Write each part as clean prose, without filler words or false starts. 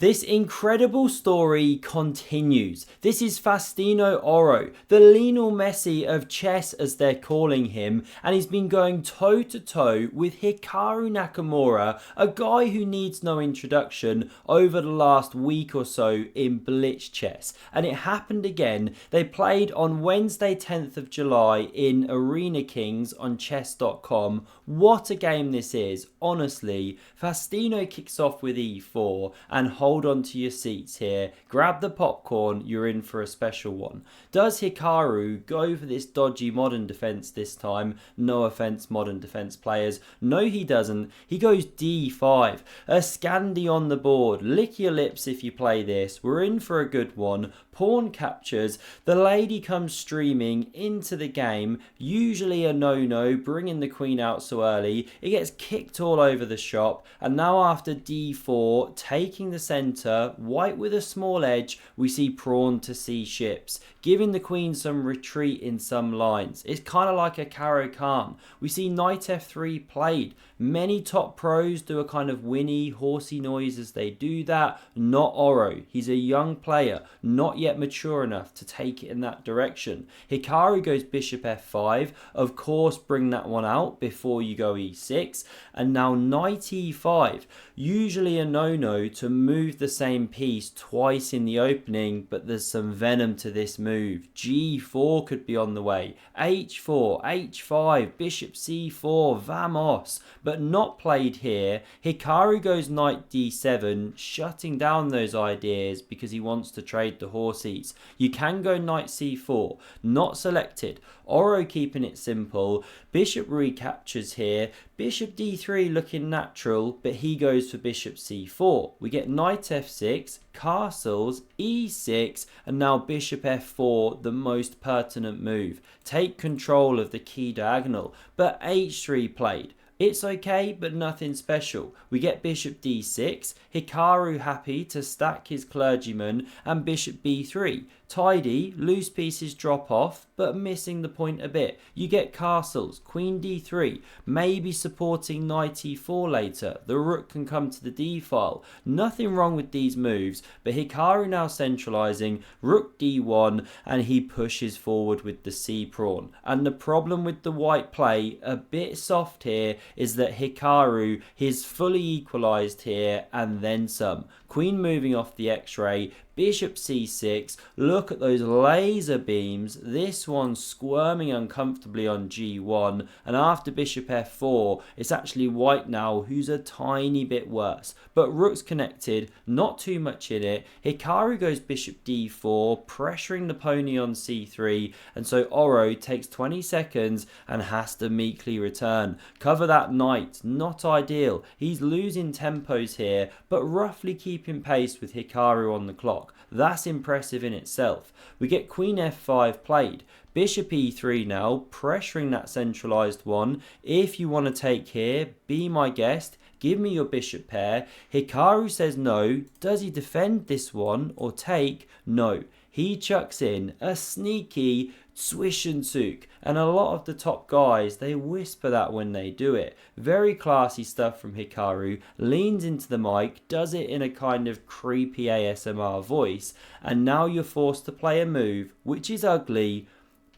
This incredible story continues. This is Faustino Oro, the Lionel Messi of chess as they're calling him, and he's been going toe to toe with Hikaru Nakamura, a guy who needs no introduction, over the last week or so in Blitz chess. And it happened again. They played on Wednesday 10th of July in Arena Kings on chess.com. What a game this is, honestly. Faustino kicks off with e4 and hold on to your seats here. Grab the popcorn, you're in for a special one. Does Hikaru go for this dodgy modern defense this time? No offense, modern defense players. No, he doesn't. He goes d5. A Scandi on the board. Lick your lips if you play this. We're in for a good one. Pawn captures. The lady comes streaming into the game. Usually a no-no, bringing the queen out so early. It gets kicked all over the shop. And now after d4, taking the centre, white with a small edge, we see pawn to c ships, giving the queen some retreat in some lines. It's kind of like a Caro-Kann. We see knight f3 played. Many top pros do a kind of whinny, horsey noise as they do that. Not Oro. He's a young player, not yet mature enough to take it in that direction. Hikaru goes bishop f5. Of course, bring that one out before you go e6. And now knight e5. Usually a no-no to move the same piece twice in the opening, but there's some venom to this move. g4 could be on the way. h4, h5, bishop c4, vamos. But not played here. Hikaru goes knight d7, shutting down those ideas because he wants to trade the horses. You can go knight c4, not selected. Oro keeping it simple. Bishop recaptures here. Bishop d3 looking natural, but he goes for bishop c4. We get knight f6, castles, e6, and now bishop f4, the most pertinent move. Take control of the key diagonal, but h3 played. It's okay, but nothing special. We get bishop d6, Hikaru happy to stack his clergyman, and bishop b3. Tidy, loose pieces drop off, but missing the point a bit. You get castles, queen d3, maybe supporting knight e4 later. The rook can come to the d file. Nothing wrong with these moves, but Hikaru now centralizing, rook d1, and he pushes forward with the c pawn. And the problem with the white play, a bit soft here, is that Hikaru is fully equalized here and then some. Queen moving off the x-ray, bishop c6, look at those laser beams, this one squirming uncomfortably on g1, and after bishop f4, it's actually white now who's a tiny bit worse. But rook's connected, not too much in it. Hikaru goes bishop d4, pressuring the pony on c3, and so Oro takes 20 seconds and has to meekly return. Cover that knight, not ideal. He's losing tempos here, but roughly keeping pace with Hikaru on the clock. That's impressive in itself. We get queen f5 played. Bishop e3 now, pressuring that centralized one. If you want to take here, be my guest. Give me your bishop pair. Hikaru says no. Does he defend this one or take? No. He chucks in a sneaky Zwischenzug, and a lot of the top guys, they whisper that when they do it. Very classy stuff from Hikaru, leans into the mic, does it in a kind of creepy ASMR voice, and now you're forced to play a move, which is ugly.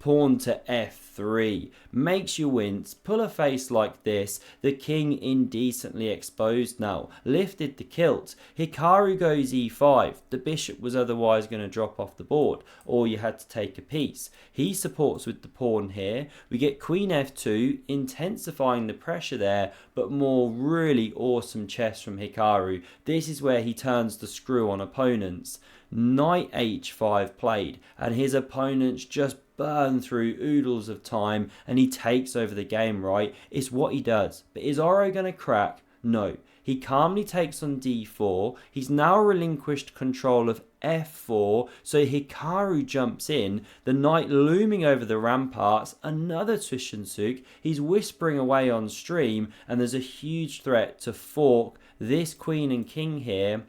Pawn to f3, makes you wince, pull a face like this, the king indecently exposed now, lifted the kilt, Hikaru goes e5, the bishop was otherwise going to drop off the board, or you had to take a piece. He supports with the pawn here, we get queen f2, intensifying the pressure there, but more really awesome chess from Hikaru. This is where he turns the screw on opponents. Knight h5 played, and his opponents just burn through oodles of time, and he takes over the game, right? It's what he does. But is Oro going to crack? No. He calmly takes on d4. He's now relinquished control of f4, so Hikaru jumps in, the knight looming over the ramparts, another Zwischenzug. He's whispering away on stream, and there's a huge threat to fork this queen and king here.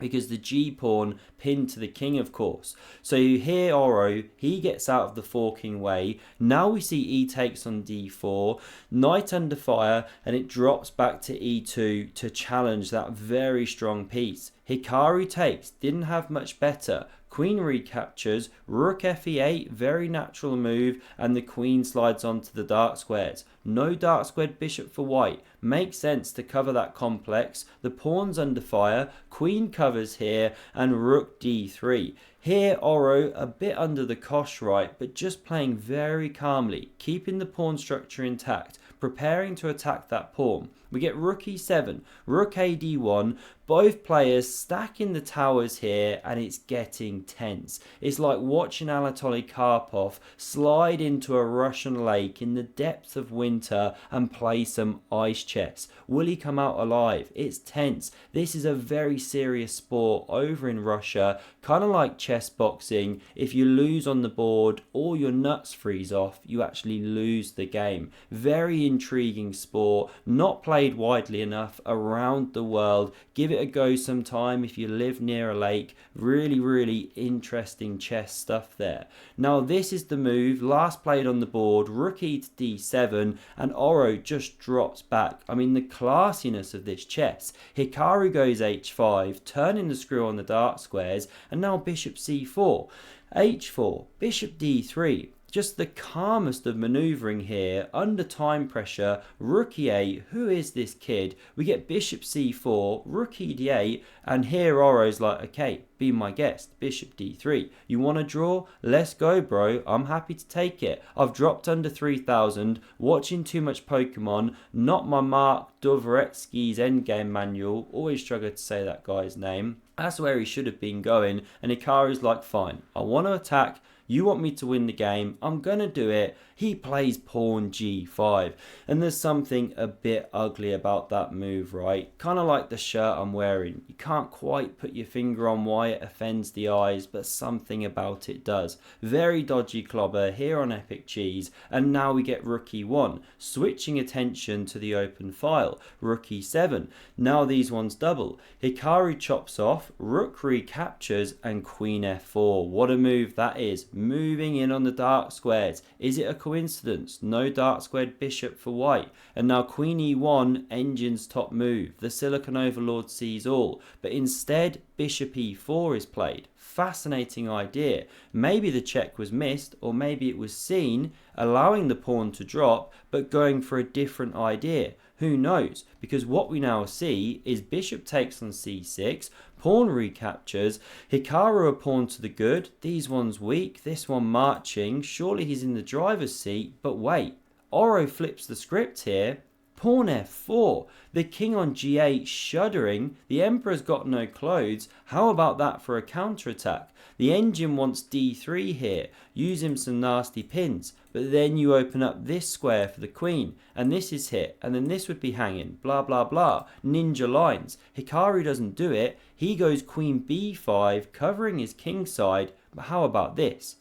because the G pawn pinned to the king, of course. So here Oro, he gets out of the forking way. Now we see E takes on D4, knight under fire, and it drops back to E2 to challenge that very strong piece. Hikaru takes, didn't have much better. Queen recaptures, rook fe8, very natural move, and the queen slides onto the dark squares. No dark squared bishop for white. Makes sense to cover that complex. The pawn's under fire, queen covers here, and rook d3. Here Oro a bit under the cosh right, but just playing very calmly, keeping the pawn structure intact, preparing to attack that pawn. We get rook e7, rook ad1, both players stacking the towers here, and it's getting tense. It's like watching Anatoly Karpov slide into a Russian lake in the depths of winter and play some ice chess. Will he come out alive? It's tense. This is a very serious sport over in Russia, kind of like chess boxing. If you lose on the board or your nuts freeze off, you actually lose the game. Very intriguing sport, not played widely enough around the world. Give it a go sometime if you live near a lake. Really interesting chess stuff there. Now this is the move, last played on the board, rook e to d7, and Oro just drops back. I mean, the classiness of this chess. Hikaru goes h5, turning the screw on the dark squares, and now bishop c4, h4, bishop d3. Just the calmest of manoeuvring here, under time pressure, rook e8, who is this kid? We get bishop c4, rook e8, and here Oro's like, okay, be my guest, bishop d3. You want to draw? Let's go, bro. I'm happy to take it. I've dropped under 3,000, watching too much Pokemon, not my Mark Dvoretsky's Endgame manual, always struggle to say that guy's name. That's where he should have been going, and Hikaru's like, fine, I want to attack. You want me to win the game, I'm gonna do it. He plays pawn g5, and there's something a bit ugly about that move, right? Kind of like the shirt I'm wearing. You can't quite put your finger on why it offends the eyes, but something about it does. Very dodgy clobber here on Epic Cheese, and now we get rook e1, switching attention to the open file. Rook e7, now these ones double. Hikaru chops off, rook recaptures, and queen f4. What a move that is. Moving in on the dark squares. Is it a coincidence? No dark squared bishop for white. And now queen e1, engine's top move. The Silicon Overlord sees all. But instead, bishop e4 is played. Fascinating idea. Maybe the check was missed, or maybe it was seen, allowing the pawn to drop, but going for a different idea. Who knows? Because what we now see is bishop takes on c6, pawn recaptures, Hikaru a pawn to the good, these ones weak, this one marching, surely he's in the driver's seat, but wait, Oro flips the script here, pawn f4, the king on g8 shuddering, the emperor's got no clothes, how about that for a counterattack? The engine wants d3 here, use him some nasty pins, but then you open up this square for the queen, and this is hit, and then this would be hanging, blah blah blah, ninja lines. Hikaru doesn't do it, he goes queen b5, covering his king side, but how about this?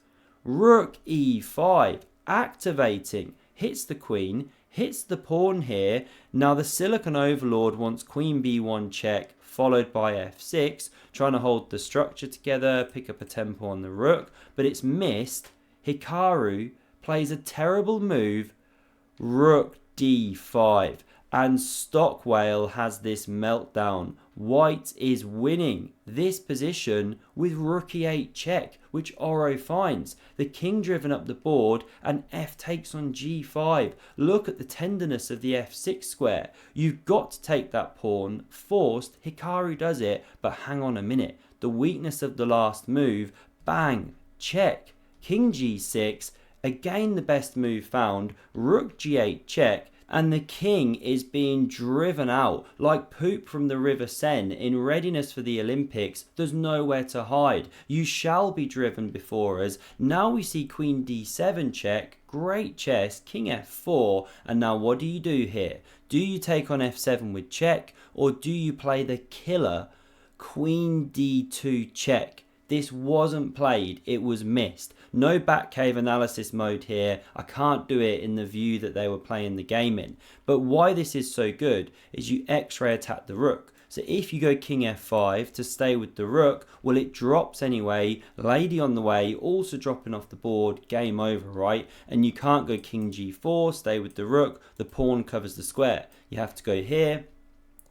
Rook e5, activating, hits the queen, hits the pawn here. Now the Silicon Overlord wants queen b1 check, followed by f6, trying to hold the structure together, pick up a tempo on the rook, but it's missed. Hikaru plays a terrible move, rook d5, and Stockwell has this meltdown. White is winning this position with rook e8 check, which Oro finds. The king driven up the board, and f takes on g5. Look at the tenderness of the f6 square. You've got to take that pawn, forced. Hikaru does it, but hang on a minute. The weakness of the last move, bang, check, king g6, again the best move found, rook g8 check, and the king is being driven out like poop from the River Seine in readiness for the Olympics. There's nowhere to hide. You shall be driven before us. Now we see queen d7 check, great chess, king f4, and now what do you do here? Do you take on f7 with check, or do you play the killer queen d2 check? This wasn't played, it was missed. No Batcave analysis mode here. I can't do it in the view that they were playing the game in. But why this is so good is you x-ray attack the rook. So if you go king f5 to stay with the rook, well, it drops anyway. Lady on the way, also dropping off the board, game over, right? And you can't go king g4, stay with the rook, the pawn covers the square. You have to go here.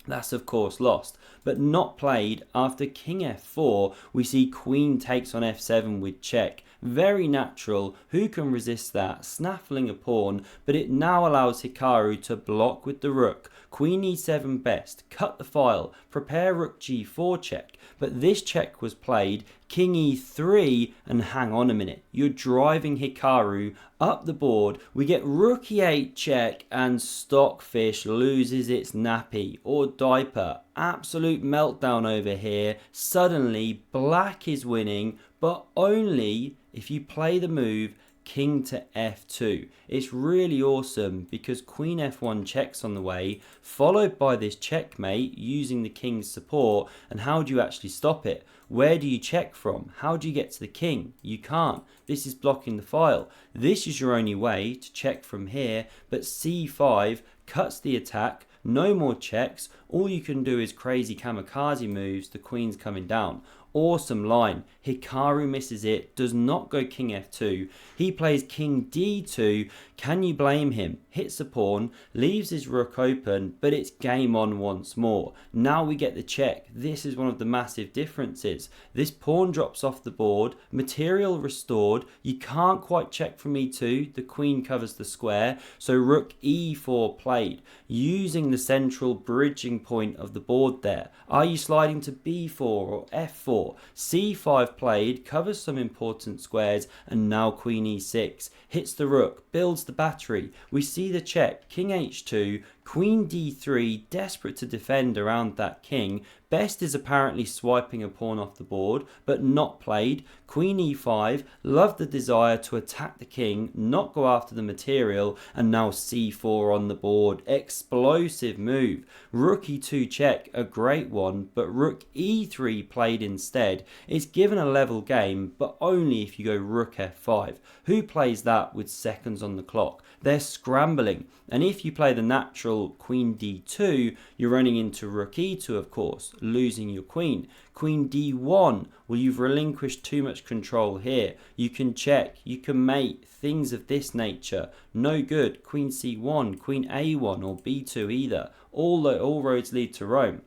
That's of course lost, but not played. After king f4, we see queen takes on f7 with check. Very natural. Who can resist that? Snaffling a pawn, but it now allows Hikaru to block with the rook. Queen e7 best, cut the file, prepare rook g4 check, but this check was played, king e3, and hang on a minute, you're driving Hikaru up the board. We get rook e8 check, and Stockfish loses its nappy or diaper. Absolute meltdown over here. Suddenly black is winning, but only if you play the move king to f2. It's really awesome because queen f1 checks on the way, followed by this checkmate using the king's support. And how do you actually stop it? Where do you check from? How do you get to the king? You can't. This is blocking the file. This is your only way to check from here, but c5 cuts the attack. No more checks. All you can do is crazy kamikaze moves. The queen's coming down. Awesome line. Hikaru misses it, does not go king f2. He plays king d2. Can you blame him? Hits a pawn, leaves his rook open, but it's game on once more. Now we get the check. This is one of the massive differences. This pawn drops off the board, material restored. You can't quite check from e2. The queen covers the square, so rook e4 played, using the central bridging point of the board there. Are you sliding to b4 or f4? c5 played, covers some important squares, and now queen e6 hits the rook, builds the battery. We see the check, king h2, queen d3, desperate to defend around that king. Best is apparently swiping a pawn off the board, but not played. Queen e5, love the desire to attack the king, not go after the material, and now c4 on the board. Explosive move. Rook e2 check, a great one, but rook e3 played instead. It's given a level game, but only if you go rook f5. Who plays that with seconds on the clock? They're scrambling, and if you play the natural queen d2, you're running into rook e2, of course, losing your queen. Queen d1, well, you've relinquished too much control here. You can check, you can mate, things of this nature. No good. Queen c1, queen a1, or b2 either. All roads lead to Rome.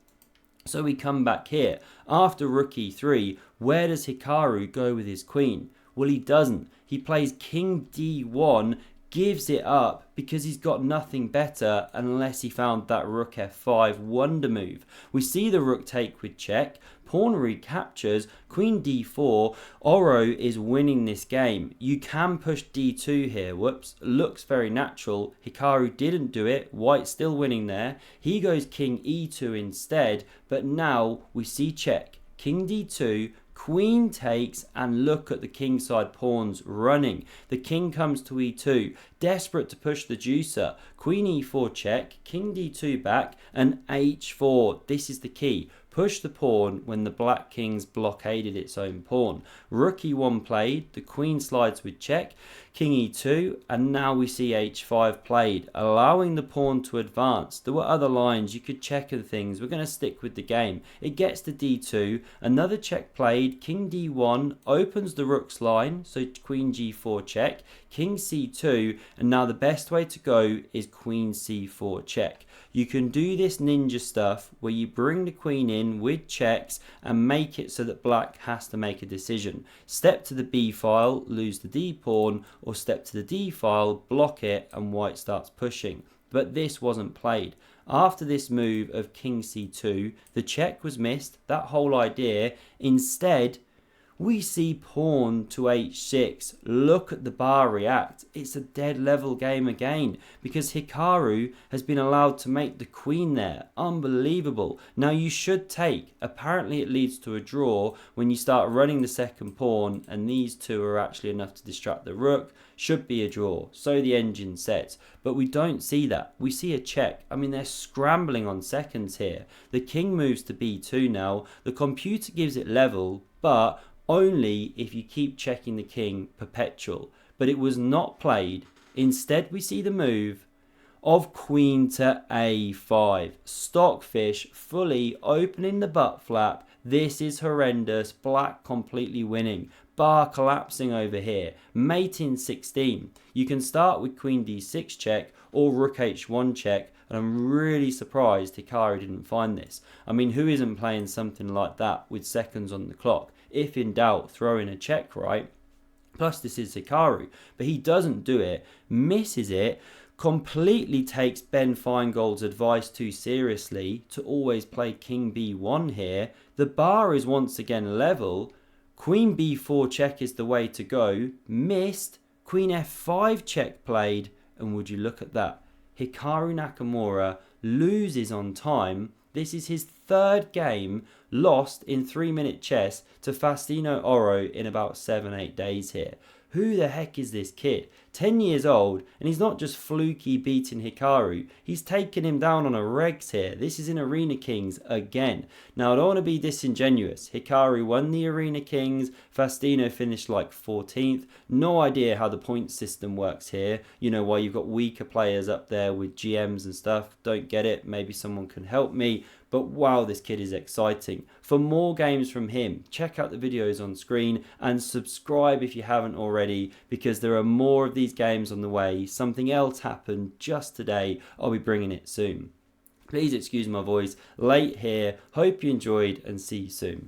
So we come back here. After rook e3, where does Hikaru go with his queen? Well, he doesn't. He plays king d1, gives it up because he's got nothing better unless he found that rook f5 wonder move. We see the rook take with check, pawn recaptures, queen d4. Oro is winning this game. You can push d2 here. Whoops, looks very natural. Hikaru didn't do it. White's still winning there. He goes king e2 instead, but now we see check, king d2, queen takes, and look at the kingside pawns running. The king comes to e2, desperate to push the juicer. Queen e4 check, king d2 back, and h4. This is the key. Push the pawn when the black king's blockaded its own pawn. Rook e1 played, the queen slides with check, king e2, and now we see h5 played, allowing the pawn to advance. There were other lines, you could check and things. We're going to stick with the game. It gets to d2, another check played, king d1, opens the rook's line, so queen g4 check, king c2, and now the best way to go is queen c4 check. You can do this ninja stuff where you bring the queen in with checks and make it so that black has to make a decision. Step to the b file, lose the d pawn, or step to the d file, block it, and white starts pushing. But this wasn't played. After this move of king c2, the check was missed, that whole idea. Instead, we see pawn to h6. Look at the bar react. It's a dead level game again because Hikaru has been allowed to make the queen there. Unbelievable. Now you should take. Apparently it leads to a draw when you start running the second pawn, and these two are actually enough to distract the rook. Should be a draw. So the engine sets. But we don't see that. We see a check. I mean, they're scrambling on seconds here. The king moves to b2 now. The computer gives it level, but only if you keep checking the king perpetual. But it was not played. Instead, we see the move. of queen to a5. Stockfish fully opening the butt flap. This is horrendous. Black completely winning. Bar collapsing over here. Mate in 16. You can start with queen d6 check or rook h1 check, and I'm really surprised Hikaru didn't find this. I mean, who isn't playing something like that with seconds on the clock? If in doubt, throw in a check, right? Plus this is Hikaru, but he doesn't do it, misses it, completely takes Ben Feingold's advice too seriously to always play king b1 here. The bar is once again level. Queen b4 check is the way to go. Missed. Queen f5 check played. And would you look at that? Hikaru Nakamura loses on time. This is his third game lost in 3-minute chess to Faustino Oro in about 7-8 days here. Who the heck is this kid? 10 years old, and he's not just fluky beating Hikaru, he's taken him down on a regs here. This is in Arena Kings again. Now, I don't want to be disingenuous. Hikaru won the Arena Kings, Faustino finished like 14th. No idea how the point system works here. You know, why you've got weaker players up there with GMs and stuff. Don't get it. Maybe someone can help me. But wow, this kid is exciting. For more games from him, check out the videos on screen and subscribe if you haven't already, because there are more of these games on the way. Something else happened just today. I'll be bringing it soon. Please excuse my voice, late here. Hope you enjoyed and see you soon.